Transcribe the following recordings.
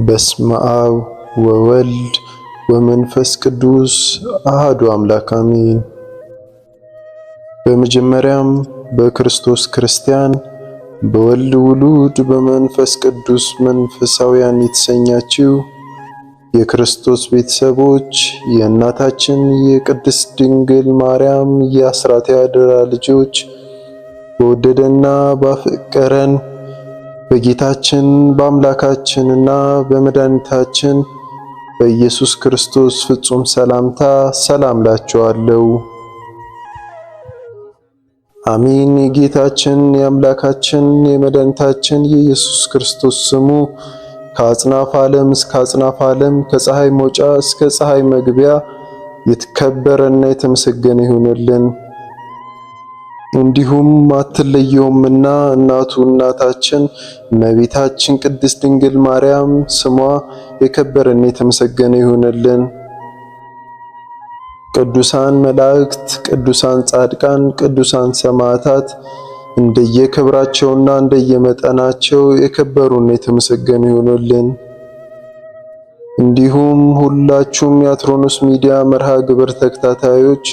በስመ አብ ወወልድ ወመንፈስ ቅዱስ አሐዱ አምላክ አሜን። በመጀመሪያም በክርስቶስ ክርስቲያን በወልድ ውሉድ በመንፈስ ቅዱስ መንፈሳውያን የተሰኛችሁ የክርስቶስ ቤተሰቦች የእናታችን የቅድስት ድንግል ማርያም የአስራት ያደራ ልጆች በወደደና ባፈቀረን በጌታችን በአምላካችንና በመድኃኒታችን በኢየሱስ ክርስቶስ ፍጹም ሰላምታ ሰላም ላችኋለሁ። አሜን። የጌታችን የአምላካችን የመድኃኒታችን የኢየሱስ ክርስቶስ ስሙ ከአጽናፍ ዓለም እስከ አጽናፍ ዓለም ከፀሐይ መውጫ እስከ ፀሐይ መግቢያ የተከበረና የተመሰገነ ይሁንልን። እንዲሁም አትለየውምና እናቱ እናታችን እመቤታችን ቅድስት ድንግል ማርያም ስሟ የከበረና የተመሰገነ ይሁንልን። ቅዱሳን መላእክት፣ ቅዱሳን ጻድቃን፣ ቅዱሳን ሰማዕታት እንደየክብራቸውና እንደየመጠናቸው የከበሩና የተመሰገኑ ይሁንልን። እንዲሁም ሁላችሁም የአትሮኖስ ሚዲያ መርሃ ግብር ተከታታዮች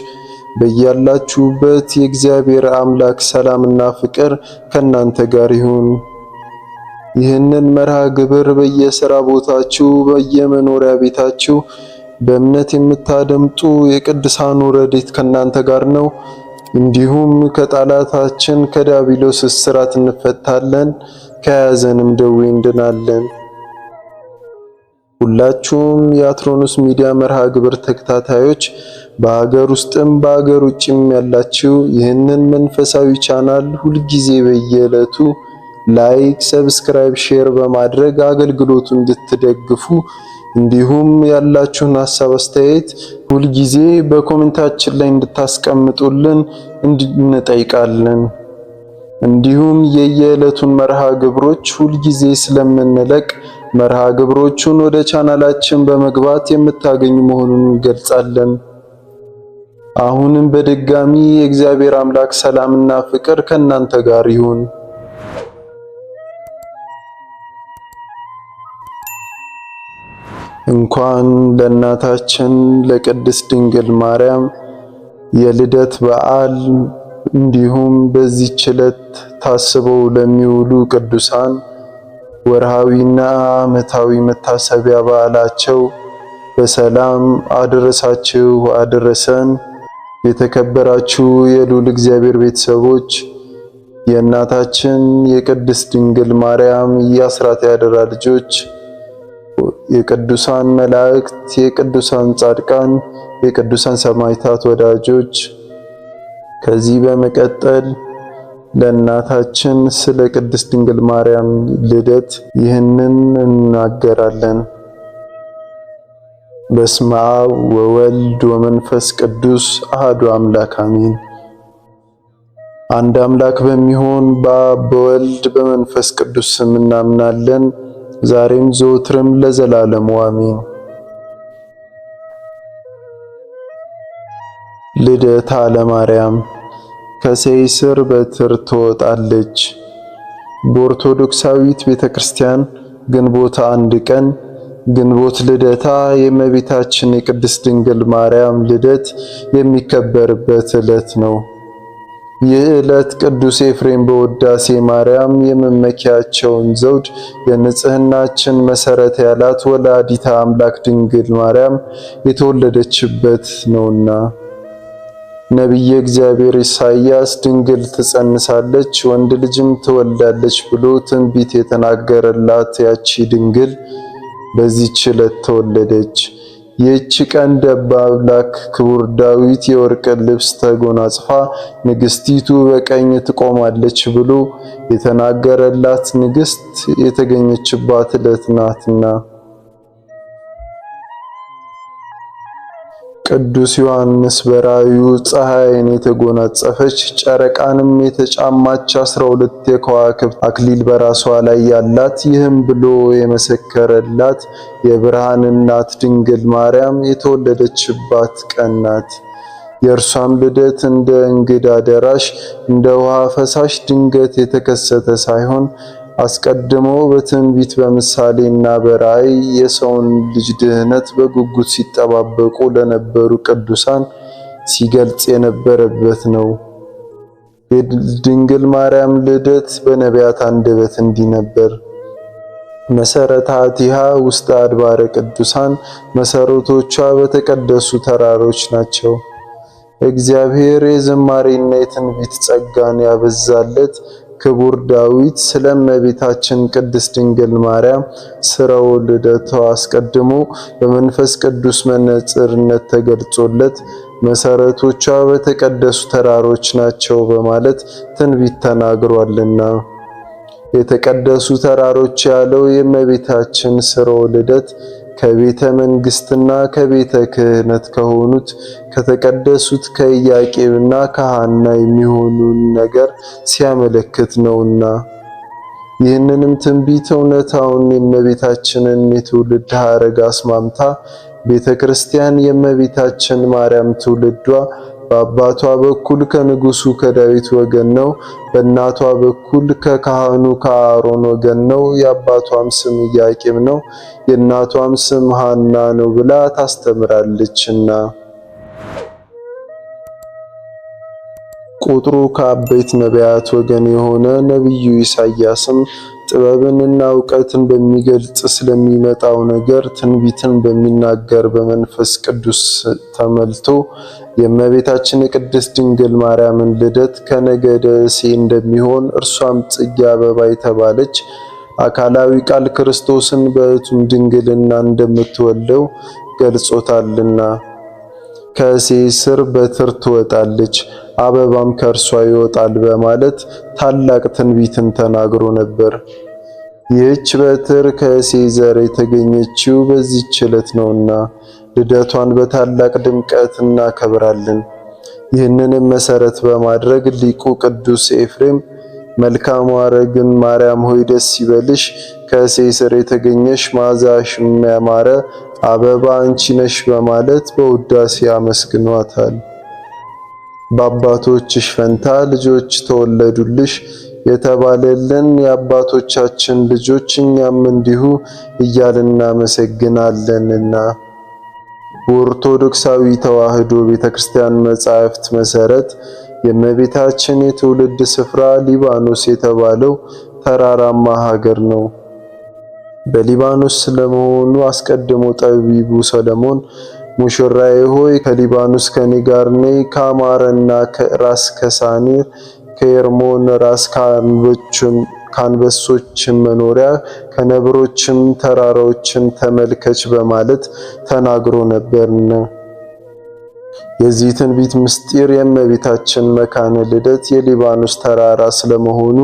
በያላችሁበት የእግዚአብሔር አምላክ ሰላምና ፍቅር ከናንተ ጋር ይሁን። ይህንን መርሃ ግብር በየሥራ ቦታችሁ በየመኖሪያ ቤታችሁ በእምነት የምታደምጡ የቅዱሳኑ ረድኤት ከናንተ ጋር ነው። እንዲሁም ከጠላታችን ከዲያብሎስ እስራት እንፈታለን፣ ከያዘንም ደዌ እንድናለን። ሁላችሁም የአትሮኖስ ሚዲያ መርሃ ግብር ተከታታዮች በሀገር ውስጥም በሀገር ውጭም ያላችሁ ይህንን መንፈሳዊ ቻናል ሁልጊዜ በየዕለቱ ላይክ፣ ሰብስክራይብ፣ ሼር በማድረግ አገልግሎቱ እንድትደግፉ እንዲሁም ያላችሁን ሐሳብ አስተያየት ሁልጊዜ በኮሜንታችን ላይ እንድታስቀምጡልን እንጠይቃለን። እንዲሁም የየዕለቱን መርሃ ግብሮች ሁልጊዜ ስለምንለቅ መርሃ ግብሮቹን ወደ ቻናላችን በመግባት የምታገኙ መሆኑን እንገልጻለን። አሁንም በድጋሚ የእግዚአብሔር አምላክ ሰላምና ፍቅር ከናንተ ጋር ይሁን። እንኳን ለእናታችን ለቅድስት ድንግል ማርያም የልደት በዓል እንዲሁም በዚህች ዕለት ታስበው ለሚውሉ ቅዱሳን ወርሃዊና ዓመታዊ መታሰቢያ በዓላቸው በሰላም አደረሳችሁ አደረሰን። የተከበራችሁ የልዑል እግዚአብሔር ቤተሰቦች የእናታችን የቅድስት ድንግል ማርያም የአስራት ያደራ ልጆች የቅዱሳን መላእክት፣ የቅዱሳን ጻድቃን፣ የቅዱሳን ሰማዕታት ወዳጆች ከዚህ በመቀጠል ለእናታችን ስለ ቅድስት ድንግል ማርያም ልደት ይህንን እናገራለን። በስመ አብ ወወልድ ወመንፈስ ቅዱስ አሐዱ አምላክ አሜን። አንድ አምላክ በሚሆን በአብ በወልድ በመንፈስ ቅዱስ ስም እናምናለን። ዛሬም ዘወትርም ለዘላለሙ አሜን። ልደታ ለማርያም ከሰይ ስር በትር ትወጣለች። በኦርቶዶክሳዊት ቤተክርስቲያን ግንቦት አንድ ቀን ግንቦት ልደታ የእመቤታችን የቅድስት ድንግል ማርያም ልደት የሚከበርበት ዕለት ነው። ይህ ዕለት ቅዱስ ኤፍሬም በውዳሴ ማርያም የመመኪያቸውን ዘውድ የንጽህናችን መሰረት ያላት ወላዲተ አምላክ ድንግል ማርያም የተወለደችበት ነውና ነቢየ እግዚአብሔር ኢሳይያስ ድንግል ትጸንሳለች ወንድ ልጅም ትወልዳለች ብሎ ትንቢት የተናገረላት ያቺ ድንግል በዚህች ዕለት ተወለደች። ይህች ቀን ደበ አምላክ ክቡር ዳዊት የወርቅ ልብስ ተጎናጽፋ ንግስቲቱ በቀኝ ትቆማለች ብሎ የተናገረላት ንግስት የተገኘችባት ዕለት ናትና። ቅዱስ ዮሐንስ በራእዩ ፀሐይን የተጎናጸፈች ጨረቃንም የተጫማች 12 የከዋክብት አክሊል በራሷ ላይ ያላት ይህም ብሎ የመሰከረላት የብርሃን እናት ድንግል ማርያም የተወለደችባት ቀን ናት። የእርሷም ልደት እንደ እንግዳ ደራሽ እንደ ውሃ ፈሳሽ ድንገት የተከሰተ ሳይሆን አስቀድሞ በትንቢት በምሳሌና በራእይ የሰውን ልጅ ድህነት በጉጉት ሲጠባበቁ ለነበሩ ቅዱሳን ሲገልጽ የነበረበት ነው። የድንግል ማርያም ልደት በነቢያት አንደበት እንዲህ ነበር። መሰረታቲሃ ውስጥ አድባረ ቅዱሳን፣ መሰረቶቿ በተቀደሱ ተራሮች ናቸው። እግዚአብሔር የዝማሬና የትንቢት ጸጋን ያበዛለት ክቡር ዳዊት ስለ እመቤታችን ቅድስት ድንግል ማርያም ስርወ ልደቷ አስቀድሞ በመንፈስ ቅዱስ መነጽርነት ተገልጾለት መሰረቶቿ በተቀደሱ ተራሮች ናቸው በማለት ትንቢት ተናግሯልና። የተቀደሱ ተራሮች ያለው የእመቤታችን ስርወ ልደት ከቤተ መንግስትና ከቤተ ክህነት ከሆኑት ከተቀደሱት ከኢያቄምና ከሐና የሚሆኑን ነገር ሲያመለክት ነውና። ይህንንም ትንቢት እውነታውን የእመቤታችንን የትውልድ ሐረግ አስማምታ ቤተ ክርስቲያን የእመቤታችን ማርያም ትውልዷ በአባቷ በኩል ከንጉሱ ከዳዊት ወገን ነው፣ በእናቷ በኩል ከካህኑ ከአሮን ወገን ነው፣ የአባቷም ስም ኢያቄም ነው፣ የእናቷም ስም ሐና ነው ብላ ታስተምራለችና። ቁጥሩ ከአበይት ነቢያት ወገን የሆነ ነቢዩ ኢሳይያስም ጥበብንና ዕውቀትን በሚገልጽ ስለሚመጣው ነገር ትንቢትን በሚናገር በመንፈስ ቅዱስ ተመልቶ የእመቤታችን የቅድስት ድንግል ማርያምን ልደት ከነገደ እሴይ እንደሚሆን እርሷም ጽጌ አበባ የተባለች አካላዊ ቃል ክርስቶስን በሕቱም ድንግልና እንደምትወልደው ገልጾታልና። ከእሴይ ስር በትር ትወጣለች፣ አበባም ከእርሷ ይወጣል በማለት ታላቅ ትንቢትን ተናግሮ ነበር። ይህች በትር ከእሴይ ዘር የተገኘችው በዚህች ዕለት ነውና ልደቷን በታላቅ ድምቀት እናከብራለን። ይህንንም መሰረት በማድረግ ሊቁ ቅዱስ ኤፍሬም መልካም ሐረግን ማርያም ሆይ ደስ ይበልሽ፣ ከእሴይ ስር የተገኘሽ መዓዛሽም ያማረ አበባ አንቺ ነሽ በማለት በውዳሴ አመስግኗታል። በአባቶችሽ ፈንታ ልጆች ተወለዱልሽ የተባለልን የአባቶቻችን ልጆች እኛም እንዲሁ እያልን እናመሰግናለንና። በኦርቶዶክሳዊ ተዋሕዶ ቤተክርስቲያን መጻሕፍት መሰረት የእመቤታችን የትውልድ ስፍራ ሊባኖስ የተባለው ተራራማ ሀገር ነው። በሊባኖስ ስለመሆኑ አስቀድሞ ጠቢቡ ሰለሞን ሙሽራዬ ሆይ ከሊባኖስ ከኔ ጋር ነይ፣ ከአማረና ከራስ ከሳኔር ከኤርሞን ራስ ከአንበሶችም መኖሪያ ከነብሮችም ተራራዎችን ተመልከች በማለት ተናግሮ ነበርና። የዚህ ትንቢት ምስጢር የእመቤታችን መካነ ልደት የሊባኖስ ተራራ ስለመሆኑ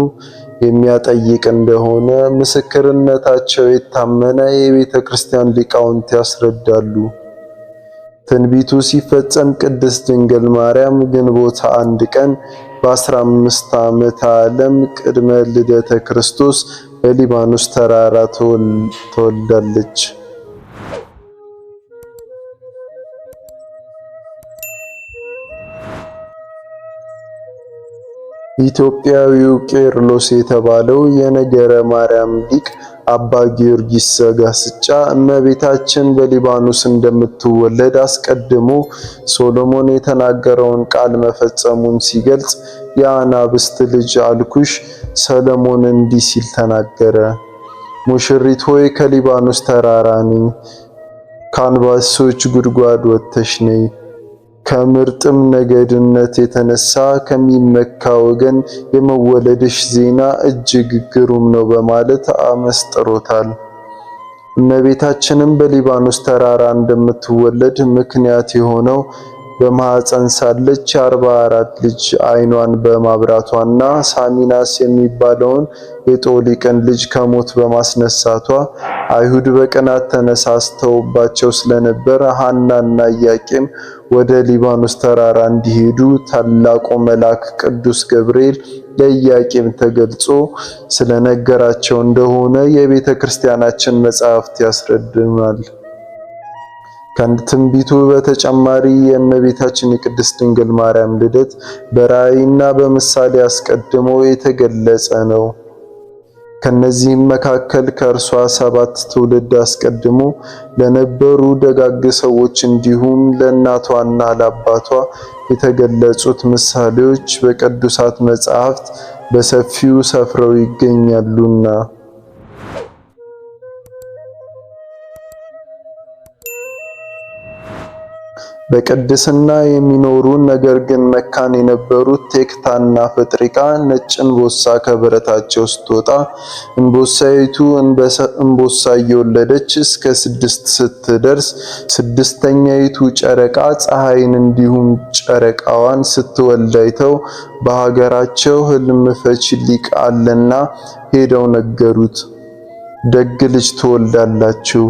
የሚያጠይቅ እንደሆነ ምስክርነታቸው የታመነ የቤተ ክርስቲያን ሊቃውንት ያስረዳሉ። ትንቢቱ ሲፈጸም ቅድስት ድንግል ማርያም ግንቦት 1 ቀን በ15 ዓመተ ዓለም ቅድመ ልደተ ክርስቶስ በሊባኖስ ተራራ ተወልዳለች። ኢትዮጵያዊው ቄርሎስ የተባለው የነገረ ማርያም ሊቅ አባ ጊዮርጊስ ዘጋስጫ እመቤታችን በሊባኖስ እንደምትወለድ አስቀድሞ ሶሎሞን የተናገረውን ቃል መፈጸሙን ሲገልጽ የአናብስት ልጅ አልኩሽ ሰሎሞን እንዲህ ሲል ተናገረ። ሙሽሪት ሆይ ከሊባኖስ ተራራ ነይ፣ ከአንበሶች ጉድጓድ ወጥተሽ ነይ። ከምርጥም ነገድነት የተነሳ ከሚመካ ወገን የመወለድሽ ዜና እጅግ ግሩም ነው በማለት አመስጥሮታል። እመቤታችንም በሊባኖስ ተራራ እንደምትወለድ ምክንያት የሆነው በማኅፀን ሳለች 44 ልጅ ዓይኗን በማብራቷና ሳሚናስ የሚባለውን የጦሊቅን ልጅ ከሞት በማስነሳቷ አይሁድ በቅናት ተነሳስተውባቸው ስለነበር ሐናና ኢያቄም ወደ ሊባኖስ ተራራ እንዲሄዱ ታላቁ መልአክ ቅዱስ ገብርኤል ለኢያቄም ተገልጾ ስለነገራቸው እንደሆነ የቤተ ክርስቲያናችን መጻሕፍት ያስረዱናል። ከትንቢቱ በተጨማሪ የእመቤታችን የቅድስት ድንግል ማርያም ልደት በራእይና በምሳሌ አስቀድሞ የተገለጸ ነው። ከነዚህም መካከል ከእርሷ 7 ትውልድ አስቀድሞ ለነበሩ ደጋግ ሰዎች እንዲሁም ለእናቷና ለአባቷ የተገለጹት ምሳሌዎች በቅዱሳት መጻሕፍት በሰፊው ሰፍረው ይገኛሉና። በቅድስና የሚኖሩ ነገር ግን መካን የነበሩት ቴክታና ፈጥሪቃ ነጭ እንቦሳ ከበረታቸው ስትወጣ እንቦሳይቱ እንቦሳ እየወለደች እስከ 6 ስትደርስ ስድስተኛይቱ ጨረቃ ፀሐይን እንዲሁም ጨረቃዋን ስትወልድ አይተው በሀገራቸው ሕልም ፈቺ ሊቅ አለና ሄደው ነገሩት። ደግ ልጅ ትወልዳላችሁ፣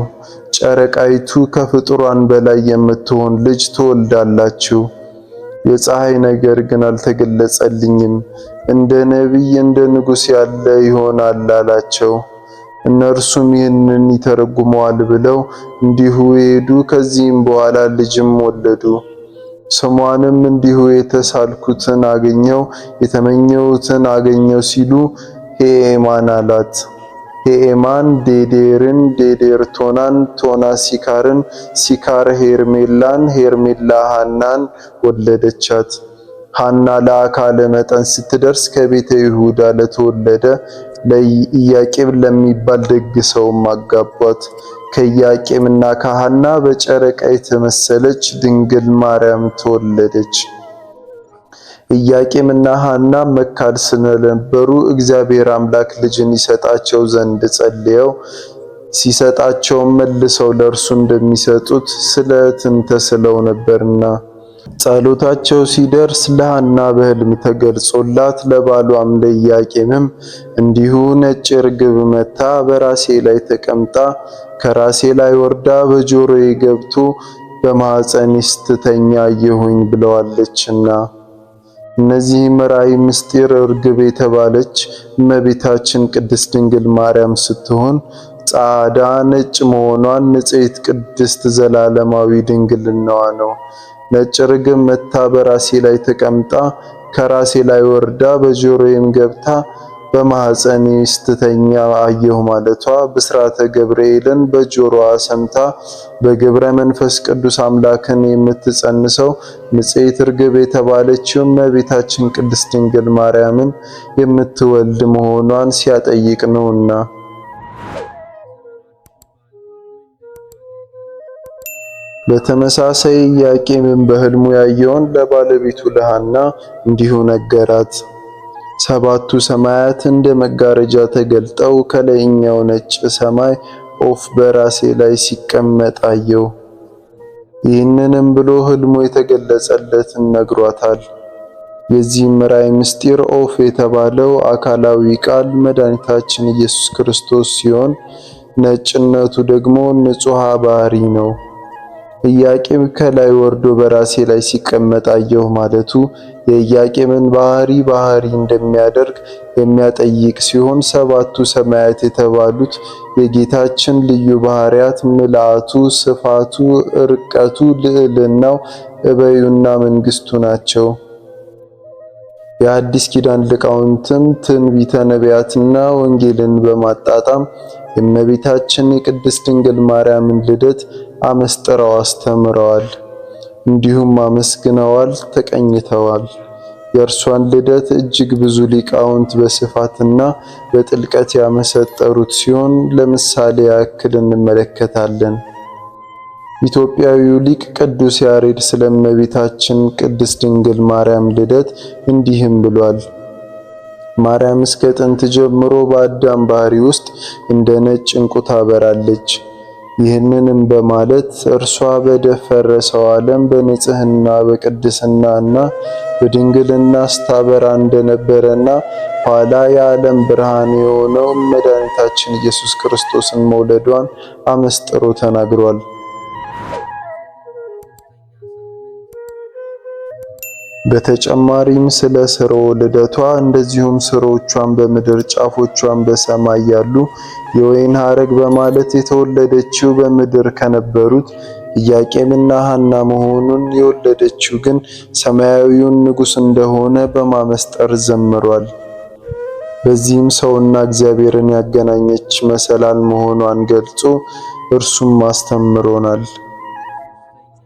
ጨረቃይቱ ከፍጡራን በላይ የምትሆን ልጅ ትወልዳላችሁ። የፀሐይ ነገር ግን አልተገለጸልኝም፣ እንደ ነቢይ እንደ ንጉሥ ያለ ይሆናል አላቸው። እነርሱም ይህንን ይተረጉመዋል ብለው እንዲሁ ሄዱ። ከዚህም በኋላ ልጅም ወለዱ። ስሟንም እንዲሁ የተሳልኩትን አገኘው የተመኘሁትን አገኘው ሲሉ ሄኤማን አላት። ሄኤማን ዴዴርን፣ ዴዴር ቶናን፣ ቶና ሲካርን፣ ሲካር ሄርሜላን፣ ሄርሜላ ሐናን ወለደቻት። ሐና ለአካለ መጠን ስትደርስ ከቤተ ይሁዳ ለተወለደ ለኢያቄም ለሚባል ደግ ሰውም አጋቧት። ከኢያቄምና ከሐና በጨረቃ የተመሰለች ድንግል ማርያም ተወለደች። ኢያቄምና ሐና መካድ ስለነበሩ እግዚአብሔር አምላክ ልጅን ይሰጣቸው ዘንድ ጸልየው ሲሰጣቸው መልሰው ለእርሱ እንደሚሰጡት ስለትን ተስለው ነበርና ጸሎታቸው ሲደርስ ለሐና በሕልም ተገልጾላት ለባሏም ለኢያቄምም እንዲሁ ነጭ ርግብ መታ በራሴ ላይ ተቀምጣ ከራሴ ላይ ወርዳ በጆሮዬ ገብቶ በማኅፀኔ ስትተኛ አየሁኝ ብለዋለችና። እነዚህም ራእይ ምስጢር ርግብ የተባለች እመቤታችን ቅድስት ድንግል ማርያም ስትሆን ጻዕዳ ነጭ መሆኗን ንጽሕት ቅድስት ዘላለማዊ ድንግልናዋ ነው። ነጭ ርግብ መታ በራሴ ላይ ተቀምጣ ከራሴ ላይ ወርዳ በጆሮዬም ገብታ በማኅፀኔ ስትተኛ አየሁ ማለቷ ብስራተ ገብርኤልን በጆሮዋ ሰምታ በግብረ መንፈስ ቅዱስ አምላክን የምትጸንሰው ንጽሕት ርግብ የተባለችው እመቤታችን ቅድስት ድንግል ማርያምን የምትወልድ መሆኗን ሲያጠይቅ ነውና። በተመሳሳይ ኢያቄምን በሕልሙ ያየውን ለባለቤቱ ለሐና እንዲሁ ነገራት። 7ቱ ሰማያት እንደ መጋረጃ ተገልጠው ከላይኛው ነጭ ሰማይ ኦፍ በራሴ ላይ ሲቀመጥ አየሁ። ይህንንም ብሎ ሕልሙ የተገለጸለትን ነግሯታል። የዚህም ራእይ ምስጢር ኦፍ የተባለው አካላዊ ቃል መድኃኒታችን ኢየሱስ ክርስቶስ ሲሆን ነጭነቱ ደግሞ ንጹሕ ባህሪ ነው። ኢያቄም ከላይ ወርዶ በራሴ ላይ ሲቀመጥ አየሁ ማለቱ የኢያቄምን ባህሪ እንደሚያደርግ የሚያጠይቅ ሲሆን 7ቱ ሰማያት የተባሉት የጌታችን ልዩ ባህሪያት ምልአቱ፣ ስፋቱ፣ ርቀቱ፣ ልዕልናው፣ እበዩና መንግስቱ ናቸው። የአዲስ ኪዳን ሊቃውንትም ትንቢተ ነቢያትና ወንጌልን በማጣጣም የእመቤታችን የቅድስት ድንግል ማርያምን ልደት አመስጥረው አስተምረዋል። እንዲሁም አመስግነዋል፣ ተቀኝተዋል። የእርሷን ልደት እጅግ ብዙ ሊቃውንት በስፋትና በጥልቀት ያመሰጠሩት ሲሆን ለምሳሌ ያክል እንመለከታለን። ኢትዮጵያዊው ሊቅ ቅዱስ ያሬድ ስለ እመቤታችን ቅድስት ድንግል ማርያም ልደት እንዲህም ብሏል። ማርያም እስከ ጥንት ጀምሮ በአዳም ባህሪ ውስጥ እንደ ነጭ ዕንቁ ታበራለች። ይህንንም በማለት እርሷ በደፈረሰው ዓለም በንጽህና በቅድስናና በድንግልና ስታበራ እንደነበረና ኋላ የዓለም ብርሃን የሆነው መድኃኒታችን ኢየሱስ ክርስቶስን መውለዷን አመስጥሮ ተናግሯል። በተጨማሪም ስለ ስርወ ልደቷ እንደዚሁም ስሮቿን በምድር ጫፎቿን በሰማይ ያሉ የወይን ሐረግ በማለት የተወለደችው በምድር ከነበሩት ኢያቄምና ሐና መሆኑን የወለደችው ግን ሰማያዊውን ንጉሥ እንደሆነ በማመስጠር ዘምሯል። በዚህም ሰውና እግዚአብሔርን ያገናኘች መሰላል መሆኗን ገልጾ እርሱም አስተምሮናል።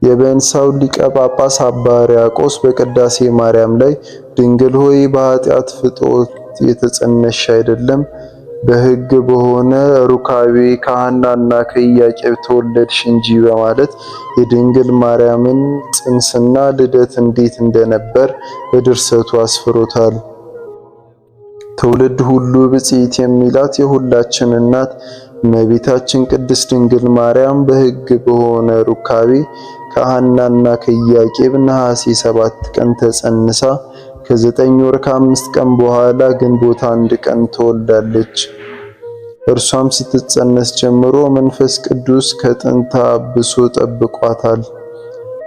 የበንሳው ሊቀ ጳጳስ አባ ሕርያቆስ በቅዳሴ ማርያም ላይ ድንግል ሆይ በኃጢአት ፍትወት የተጸነስሽ አይደለም በሕግ በሆነ ሩካቤ ከሐናና ከኢያቄም ተወለድሽ እንጂ በማለት የድንግል ማርያምን ጽንስና ልደት እንዴት እንደነበር በድርሰቱ አስፍሮታል። ትውልድ ሁሉ ብፅዕት የሚላት የሁላችን እናት እመቤታችን ቅድስት ድንግል ማርያም በሕግ በሆነ ሩካቤ ከሐናና ከኢያቄም ነሐሴ 7 ቀን ተጸንሳ ከ9 ወር ከ5 ቀን በኋላ ግንቦት 1 ቀን ተወልዳለች። እርሷም ስትጸነስ ጀምሮ መንፈስ ቅዱስ ከጥንታ አብሶ ጠብቋታል፣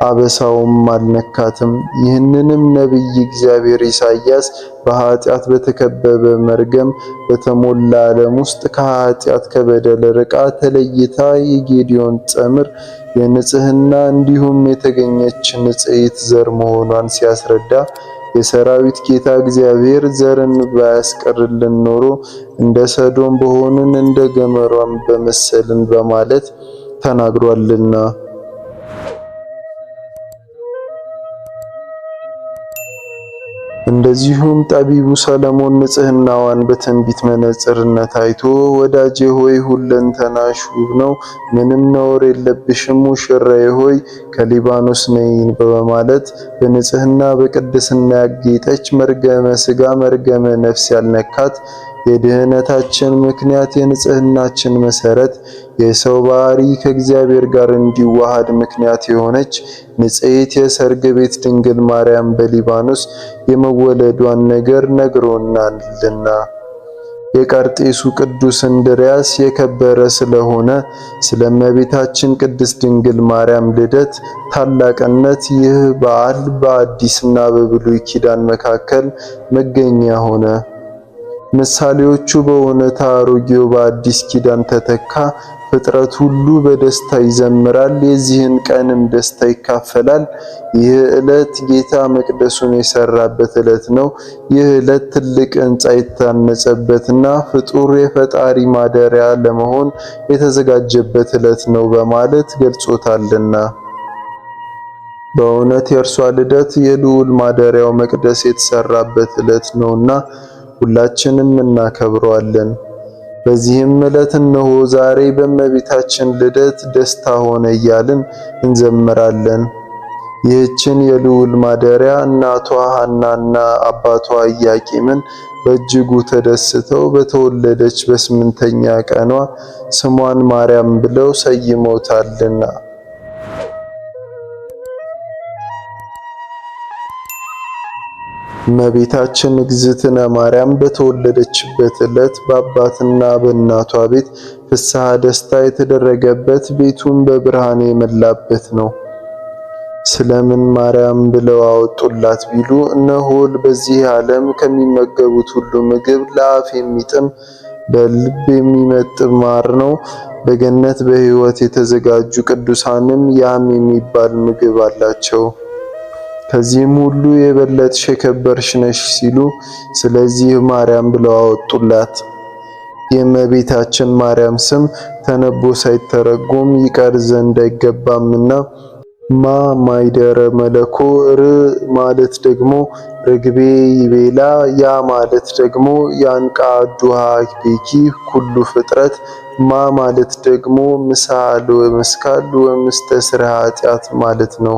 አበሳውም አልነካትም። ይህንንም ነቢይ እግዚአብሔር ኢሳይያስ በኃጢአት በተከበበ መርገም በተሞላ ዓለም ውስጥ ከኃጢአት ከበደል ርቃ ተለይታ የጌዲዮን ጸምር የንጽህና እንዲሁም የተገኘች ንጽሕት ዘር መሆኗን ሲያስረዳ የሰራዊት ጌታ እግዚአብሔር ዘርን ባያስቀርልን ኖሮ እንደ ሰዶም በሆንን እንደ ገሞራም በመሰልን በማለት ተናግሯልና። እንደዚሁም ጠቢቡ ሰለሞን ንጽህናዋን በትንቢት መነጽርነት አይቶ ወዳጄ ሆይ ሁለንተናሽ ውብ ነው፣ ምንም ነውር የለብሽም፣ ሙሽራዬ ሆይ ከሊባኖስ ነይ በማለት በንጽህና በቅድስና ያጌጠች መርገመ ሥጋ መርገመ ነፍስ ያልነካት የድህነታችን ምክንያት የንጽህናችን መሰረት የሰው ባህሪ ከእግዚአብሔር ጋር እንዲዋሃድ ምክንያት የሆነች ንጽሕት የሰርግ ቤት ድንግል ማርያም በሊባኖስ የመወለዷን ነገር ነግሮናልና። የቀርጤሱ ቅዱስ እንድርያስ የከበረ ስለሆነ ስለ እመቤታችን ቅድስት ድንግል ማርያም ልደት ታላቅነት ይህ በዓል በአዲስና በብሉይ ኪዳን መካከል መገኛ ሆነ። ምሳሌዎቹ በእውነት አሮጌው በአዲስ ኪዳን ተተካ። ፍጥረት ሁሉ በደስታ ይዘምራል፣ የዚህን ቀንም ደስታ ይካፈላል። ይህ ዕለት ጌታ መቅደሱን የሰራበት ዕለት ነው። ይህ ዕለት ትልቅ ሕንጻ የታነጸበትና ፍጡር የፈጣሪ ማደሪያ ለመሆን የተዘጋጀበት ዕለት ነው በማለት ገልጾታልና። በእውነት የእርሷ ልደት የልዑል ማደሪያው መቅደስ የተሰራበት ዕለት ነውና ሁላችንም እናከብረዋለን። በዚህም ዕለት እነሆ ዛሬ በእመቤታችን ልደት ደስታ ሆነ እያልን እንዘምራለን። ይህችን የልዑል ማደሪያ እናቷ ሐናና አባቷ ኢያቄምን በእጅጉ ተደስተው በተወለደች በ8ኛ ቀኗ ስሟን ማርያም ብለው ሰይመውታልና። እመቤታችን እግዝእትነ ማርያም በተወለደችበት ዕለት በአባትና በእናቷ ቤት ፍስሐ ደስታ የተደረገበት ቤቱም በብርሃን የመላበት ነው። ስለምን ማርያም ብለው አወጡላት ቢሉ እነሆ በዚህ ዓለም ከሚመገቡት ሁሉ ምግብ ለአፍ የሚጥም በልብ የሚመጥም ማር ነው። በገነት በሕይወት የተዘጋጁ ቅዱሳንም ያም የሚባል ምግብ አላቸው። ከዚህም ሁሉ የበለጥሽ የከበርሽ ነሽ ሲሉ ስለዚህ ማርያም ብለው አወጡላት። የእመቤታችን ማርያም ስም ተነቦ ሳይተረጎም ይቀር ዘንድ አይገባምና ማ ማይደረ መለኮ ር ማለት ደግሞ ርግቤ ይቤላ ያ ማለት ደግሞ ያንቃ ዱሃ ቤኪ ኩሉ ፍጥረት ማ ማለት ደግሞ ምሳል ወመስካል ወምስተስረ ኃጢአት ማለት ነው።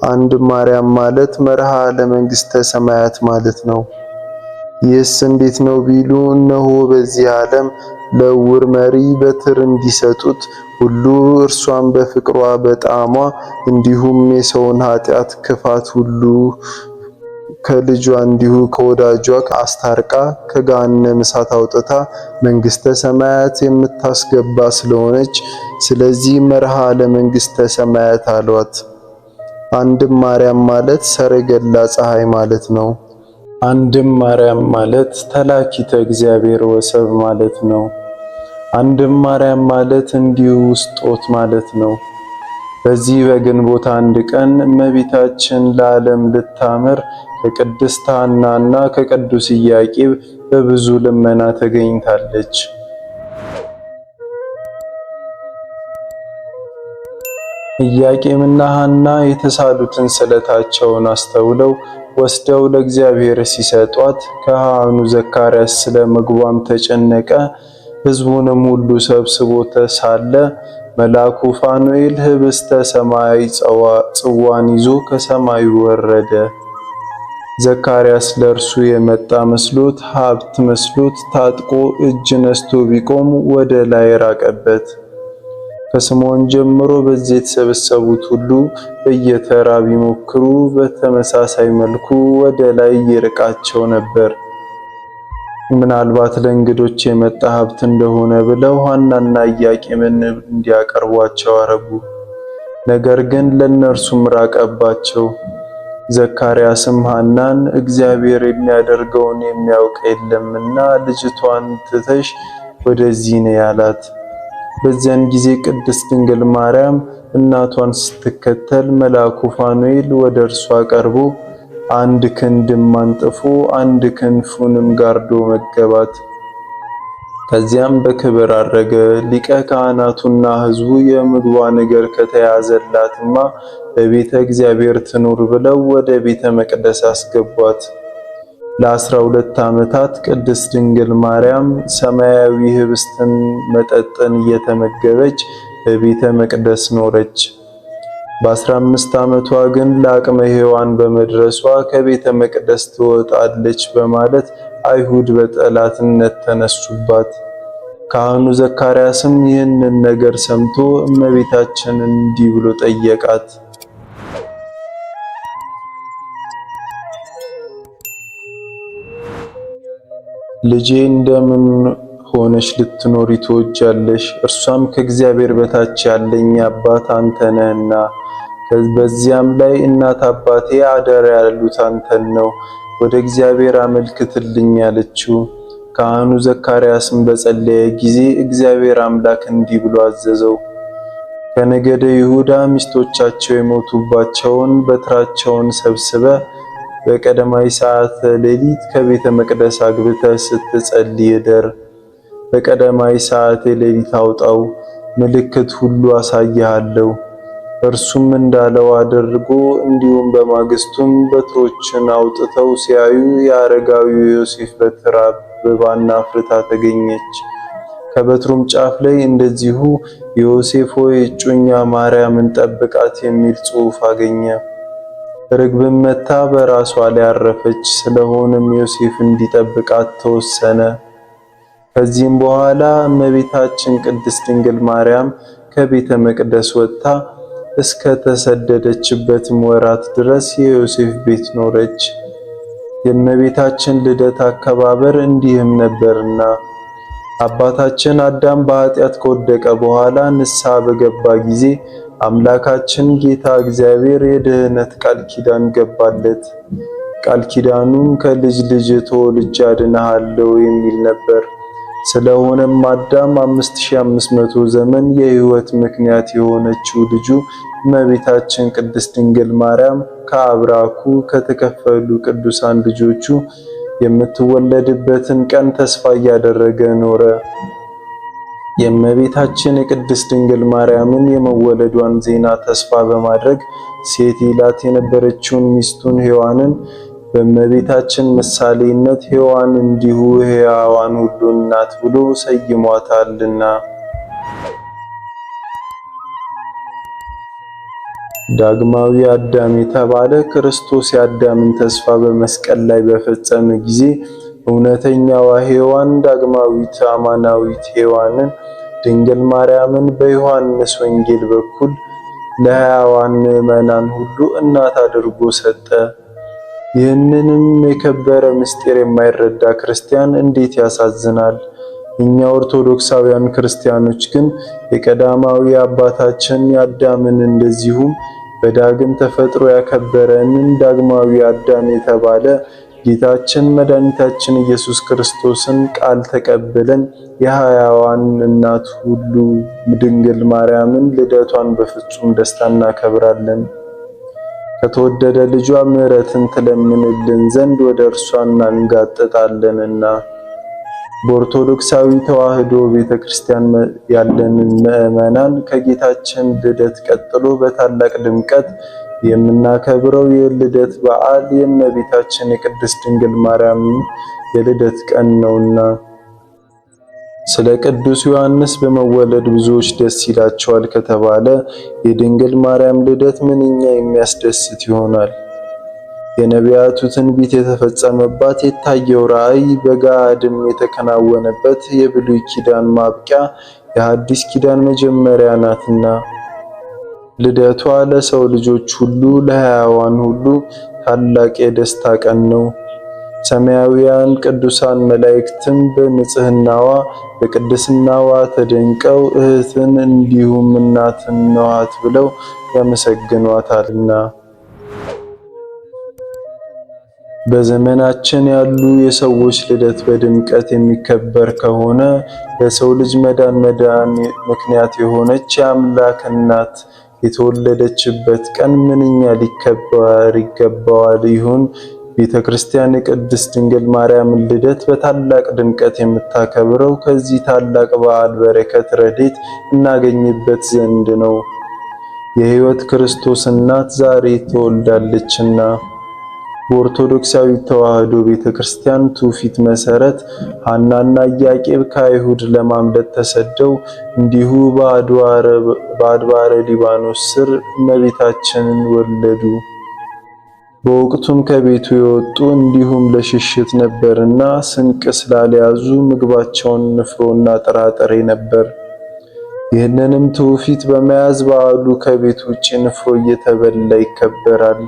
አንድ ማርያም ማለት መርሃ ለመንግስተ ሰማያት ማለት ነው። ይህስ እንዴት ነው ቢሉ እነሆ በዚህ ዓለም ለዕውር መሪ በትር እንዲሰጡት ሁሉ እርሷን በፍቅሯ በጣዕሟ እንዲሁም የሰውን ኃጢአት ክፋት ሁሉ ከልጇ እንዲሁ ከወዳጇ አስታርቃ ከገሃነመ እሳት አውጥታ መንግስተ ሰማያት የምታስገባ ስለሆነች ስለዚህ መርሃ ለመንግስተ ሰማያት አሏት። አንድም ማርያም ማለት ሰረገላ ፀሐይ ማለት ነው። አንድም ማርያም ማለት ተላኪተ እግዚአብሔር ወሰብ ማለት ነው። አንድም ማርያም ማለት እንዲሁ ስጦት ማለት ነው። በዚህ በግንቦት 1 ቀን እመቤታችን ለዓለም ልታምር ከቅድስት ሐናና ከቅዱስ ኢያቄም በብዙ ልመና ተገኝታለች። ኢያቄምና ሐና የተሳሉትን ስለታቸውን አስተውለው ወስደው ለእግዚአብሔር ሲሰጧት ካህኑ ዘካርያስ ስለ ምግቧም ተጨነቀ። ሕዝቡንም ሁሉ ሰብስቦ ሳለ መልአኩ ፋኑኤል ኅብስተ ሰማይ ጽዋን ይዞ ከሰማዩ ወረደ። ዘካርያስ ለእርሱ የመጣ መስሎት ሀብት መስሎት ታጥቆ እጅ ነስቶ ቢቆም ወደ ላይ ራቀበት። ከስምዖን ጀምሮ በዚህ የተሰበሰቡት ሁሉ በየተራ ቢሞክሩ በተመሳሳይ መልኩ ወደ ላይ ይርቃቸው ነበር። ምናልባት ለእንግዶች የመጣ ሀብት እንደሆነ ብለው ሐናና ኢያቄምን እንዲያቀርቧቸው አረጉ። ነገር ግን ለእነርሱም ራቀባቸው። ዘካርያስም ሐናን እግዚአብሔር የሚያደርገውን የሚያውቅ የለምና ልጅቷን ትተሽ ወደዚህ ነይ አላት። በዚያን ጊዜ ቅድስት ድንግል ማርያም እናቷን ስትከተል መልአኩ ፋኑኤል ወደ እርሷ ቀርቦ አንድ ክንድም አንጥፎ አንድ ክንፉንም ጋርዶ መገባት። ከዚያም በክብር አረገ። ሊቀ ካህናቱና ሕዝቡ የምግቧ ነገር ከተያዘላትማ በቤተ እግዚአብሔር ትኑር ብለው ወደ ቤተ መቅደስ አስገቧት። ለ12 ዓመታት ቅድስት ድንግል ማርያም ሰማያዊ ኅብስትን መጠጥን እየተመገበች በቤተ መቅደስ ኖረች። በ15 ዓመቷ ግን ለአቅመ ሔዋን በመድረሷ ከቤተ መቅደስ ትወጣለች በማለት አይሁድ በጠላትነት ተነሱባት። ካህኑ ዘካርያስም ይህንን ነገር ሰምቶ እመቤታችንን እንዲህ ብሎ ጠየቃት። ልጄ እንደምን ሆነሽ ልትኖሪ ትወጃለሽ? እርሷም ከእግዚአብሔር በታች ያለኝ አባት አንተ ነህና በዚያም ላይ እናት አባቴ አደራ ያሉት አንተን ነው፣ ወደ እግዚአብሔር አመልክትልኝ አለችው። ካህኑ ዘካርያስም በጸለየ ጊዜ እግዚአብሔር አምላክ እንዲህ ብሎ አዘዘው። ከነገደ ይሁዳ ሚስቶቻቸው የሞቱባቸውን በትራቸውን ሰብስበ በቀዳማይ ሰዓት ሌሊት ከቤተ መቅደስ አግብተህ ስትጸልይ እደር። በቀዳማይ ሰዓት ሌሊት አውጣው፣ ምልክት ሁሉ አሳይሃለሁ። እርሱም እንዳለው አድርጎ እንዲሁም በማግስቱም በትሮችን አውጥተው ሲያዩ የአረጋዊው ዮሴፍ በትር አብባና አፍርታ ተገኘች። ከበትሩም ጫፍ ላይ እንደዚሁ ዮሴፍ ሆይ እጮኛ ማርያምን ጠብቃት የሚል ጽሑፍ አገኘ። ርግብም መታ በራሷ ላይ አረፈች። ስለሆነም ዮሴፍ እንዲጠብቃት ተወሰነ። ከዚህም በኋላ እመቤታችን ቅድስት ድንግል ማርያም ከቤተ መቅደስ ወጥታ እስከ ተሰደደችበትም ወራት ድረስ የዮሴፍ ቤት ኖረች። የእመቤታችን ልደት አከባበር እንዲህም ነበርና አባታችን አዳም በኃጢአት ከወደቀ በኋላ ንስሐ በገባ ጊዜ አምላካችን ጌታ እግዚአብሔር የድህነት ቃል ኪዳን ገባለት። ቃል ኪዳኑም ከልጅ ልጅ ተወልጄ አድንሃለሁ የሚል ነበር። ስለሆነም አዳም 5500 ዘመን የሕይወት ምክንያት የሆነችው ልጁ እመቤታችን ቅድስት ድንግል ማርያም ከአብራኩ ከተከፈሉ ቅዱሳን ልጆቹ የምትወለድበትን ቀን ተስፋ እያደረገ ኖረ። የእመቤታችን የቅድስት ድንግል ማርያምን የመወለዷን ዜና ተስፋ በማድረግ ሴት ይላት የነበረችውን ሚስቱን ሔዋንን በእመቤታችን ምሳሌነት ሔዋን እንዲሁ ሕያዋን ሁሉ እናት ብሎ ሰይሟታልና። ዳግማዊ አዳም የተባለ ክርስቶስ የአዳምን ተስፋ በመስቀል ላይ በፈጸመ ጊዜ እውነተኛዋ ሔዋን ዳግማዊት አማናዊት ሔዋንን ድንግል ማርያምን በዮሐንስ ወንጌል በኩል ለሕያዋን ምዕመናን ሁሉ እናት አድርጎ ሰጠ። ይህንንም የከበረ ምስጢር የማይረዳ ክርስቲያን እንዴት ያሳዝናል! እኛ ኦርቶዶክሳውያን ክርስቲያኖች ግን የቀዳማዊ አባታችን የአዳምን እንደዚሁም በዳግም ተፈጥሮ ያከበረንን ዳግማዊ አዳም የተባለ ጌታችን መድኃኒታችን ኢየሱስ ክርስቶስን ቃል ተቀብለን የሕያዋን እናት ሁሉ ድንግል ማርያምን ልደቷን በፍጹም ደስታ እናከብራለን። ከተወደደ ልጇ ምሕረትን ትለምንልን ዘንድ ወደ እርሷ እናንጋጥጣለንና በኦርቶዶክሳዊ ተዋሕዶ ቤተክርስቲያን ያለን ምዕመናን ከጌታችን ልደት ቀጥሎ በታላቅ ድምቀት የምናከብረው የልደት በዓል የእመቤታችን የቅድስት ድንግል ማርያም የልደት ቀን ነውና ስለ ቅዱስ ዮሐንስ በመወለድ ብዙዎች ደስ ይላቸዋል ከተባለ የድንግል ማርያም ልደት ምንኛ የሚያስደስት ይሆናል። የነቢያቱ ትንቢት የተፈጸመባት የታየው ራእይ በገሃድም የተከናወነበት የብሉይ ኪዳን ማብቂያ የሐዲስ ኪዳን መጀመሪያ ናትና ልደቷ ለሰው ልጆች ሁሉ ለሕያዋን ሁሉ ታላቅ የደስታ ቀን ነው። ሰማያውያን ቅዱሳን መላእክትም በንጽህናዋ በቅድስናዋ ተደንቀው እህትን እንዲሁም እናትን ነዋት ብለው ያመሰግኗታልና በዘመናችን ያሉ የሰዎች ልደት በድምቀት የሚከበር ከሆነ ለሰው ልጅ መዳን ምክንያት የሆነች የአምላክ እናት የተወለደችበት ቀን ምንኛ ሊከበር ይገባዋል ይሁን። ቤተክርስቲያን የቅድስት ድንግል ማርያምን ልደት በታላቅ ድምቀት የምታከብረው ከዚህ ታላቅ በዓል በረከት ረድኤት እናገኝበት ዘንድ ነው። የሕይወት ክርስቶስ እናት ዛሬ ተወልዳለችና በኦርቶዶክሳዊ ተዋሕዶ ቤተክርስቲያን ትውፊት መሰረት ሐናና ኢያቄም ከአይሁድ ለማምለጥ ተሰደው እንዲሁ በአድባረ ሊባኖስ ስር እመቤታችንን ወለዱ። በወቅቱም ከቤቱ የወጡ እንዲሁም ለሽሽት ነበርና ስንቅ ስላልያዙ ምግባቸውን ንፍሮና ጥራጥሬ ነበር። ይህንንም ትውፊት በመያዝ በዓሉ ከቤት ውጪ ንፍሮ እየተበላ ይከበራል።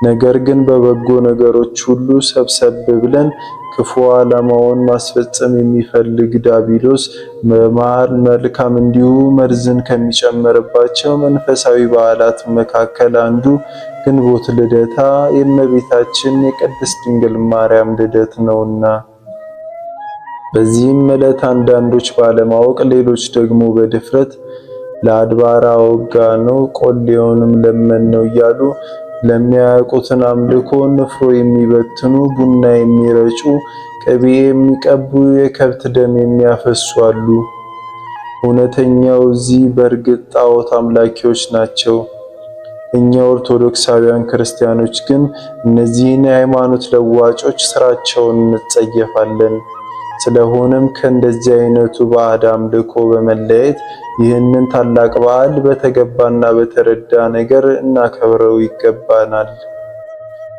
ነገር ግን በበጎ ነገሮች ሁሉ ሰብሰብ ብለን ክፉ ዓላማውን ማስፈጸም የሚፈልግ ዲያብሎስ በመሃል መልካም እንዲሁ መርዝን ከሚጨምርባቸው መንፈሳዊ በዓላት መካከል አንዱ ግንቦት ልደታ የእመቤታችን የቅድስት ድንግል ማርያም ልደት ነውና በዚህም ዕለት አንዳንዶች ባለማወቅ ሌሎች ደግሞ በድፍረት ለአድባራ ወጋ ነው ቆሌውንም ለመን ነው እያሉ ለሚያውቁትን አምልኮ ንፍሮ የሚበትኑ ቡና የሚረጩ ቅቤ የሚቀቡ የከብት ደም የሚያፈሱ አሉ። እውነተኛው እዚህ በእርግጥ ጣዖት አምላኪዎች ናቸው። እኛ ኦርቶዶክሳውያን ክርስቲያኖች ግን እነዚህን የሃይማኖት ለዋጮች ስራቸውን እንጸየፋለን። ስለሆነም ከእንደዚህ አይነቱ ባዕድ አምልኮ በመለየት ይህንን ታላቅ በዓል በተገባና በተረዳ ነገር እናከብረው ይገባናል።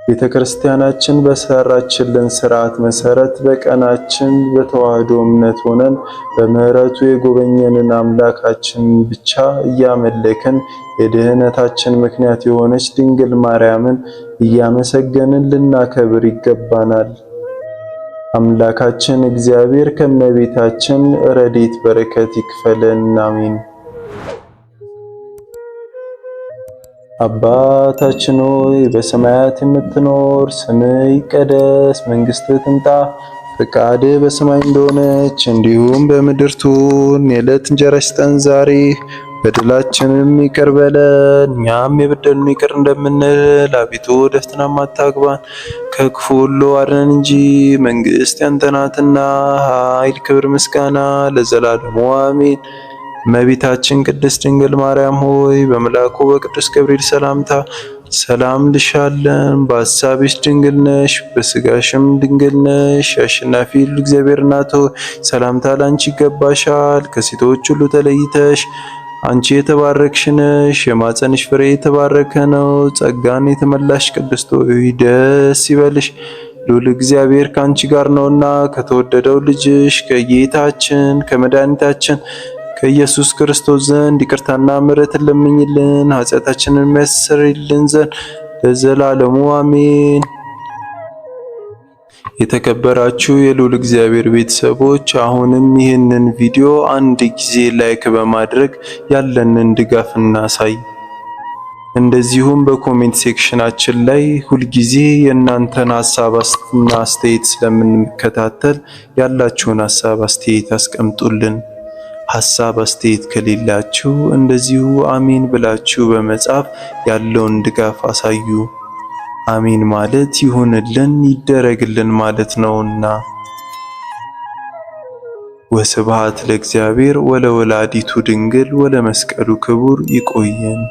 ቤተክርስቲያናችን በሰራችልን ሥርዓት መሰረት በቀናችን በተዋህዶ እምነት ሆነን በምህረቱ የጎበኘንን አምላካችን ብቻ እያመለክን የድህነታችን ምክንያት የሆነች ድንግል ማርያምን እያመሰገንን ልናከብር ይገባናል። አምላካችን እግዚአብሔር ከእመቤታችን ረድኤት በረከት ይክፈለን። አሜን። አባታችን ሆይ በሰማያት የምትኖር፣ ስምህ ይቀደስ፣ መንግስትህ ትምጣ፣ ፈቃድህ በሰማይ እንደሆነች እንዲሁም በምድር ትሁን። የዕለት እንጀራችንን ስጠን ዛሬ፣ በደላችንን ይቅር በለን እኛም የበደሉንን ይቅር እንደምንል፣ አቤቱ ወደ ፈተና አታግባን ከክፉ ሁሉ አድነን እንጂ መንግስት ያንተ ናትና፣ ኃይል፣ ክብር፣ ምስጋና ለዘላለሙ አሜን። እመቤታችን ቅድስት ድንግል ማርያም ሆይ በመልአኩ በቅዱስ ገብርኤል ሰላምታ ሰላም ልሻለን። በሐሳብሽ ድንግል ነሽ፣ በስጋሽም ድንግል ነሽ። አሸናፊ እግዚአብሔር እናት ሆይ ሰላምታ ላንቺ ይገባሻል። ከሴቶች ሁሉ ተለይተሽ አንቺ የተባረክሽ ነሽ፣ የማፀንሽ ፍሬ የተባረከ ነው። ጸጋን የተመላሽ ቅድስት ሆይ ደስ ይበልሽ፣ ልዑል እግዚአብሔር ካንቺ ጋር ነውና ከተወደደው ልጅሽ ከጌታችን ከመድኃኒታችን ከኢየሱስ ክርስቶስ ዘንድ ይቅርታና ምሕረትን ለምኝልን ኃጢአታችንን የሚያስተሰርይልን ዘንድ ለዘላለሙ አሜን። የተከበራችሁ የልዑል እግዚአብሔር ቤተሰቦች አሁንም ይህንን ቪዲዮ አንድ ጊዜ ላይክ በማድረግ ያለንን ድጋፍ እናሳይ። እንደዚሁም በኮሜንት ሴክሽናችን ላይ ሁልጊዜ የእናንተን ሐሳብና አስተያየት ስለምንከታተል ያላችሁን ሐሳብ አስተያየት አስቀምጡልን። ሐሳብ አስተያየት ከሌላችሁ እንደዚሁ አሜን ብላችሁ በመጻፍ ያለውን ድጋፍ አሳዩ። አሜን ማለት ይሁንልን ይደረግልን ማለት ነውና ወስብሐት ለእግዚአብሔር ወለወላዲቱ ድንግል ወለመስቀሉ ክቡር። ይቆየን።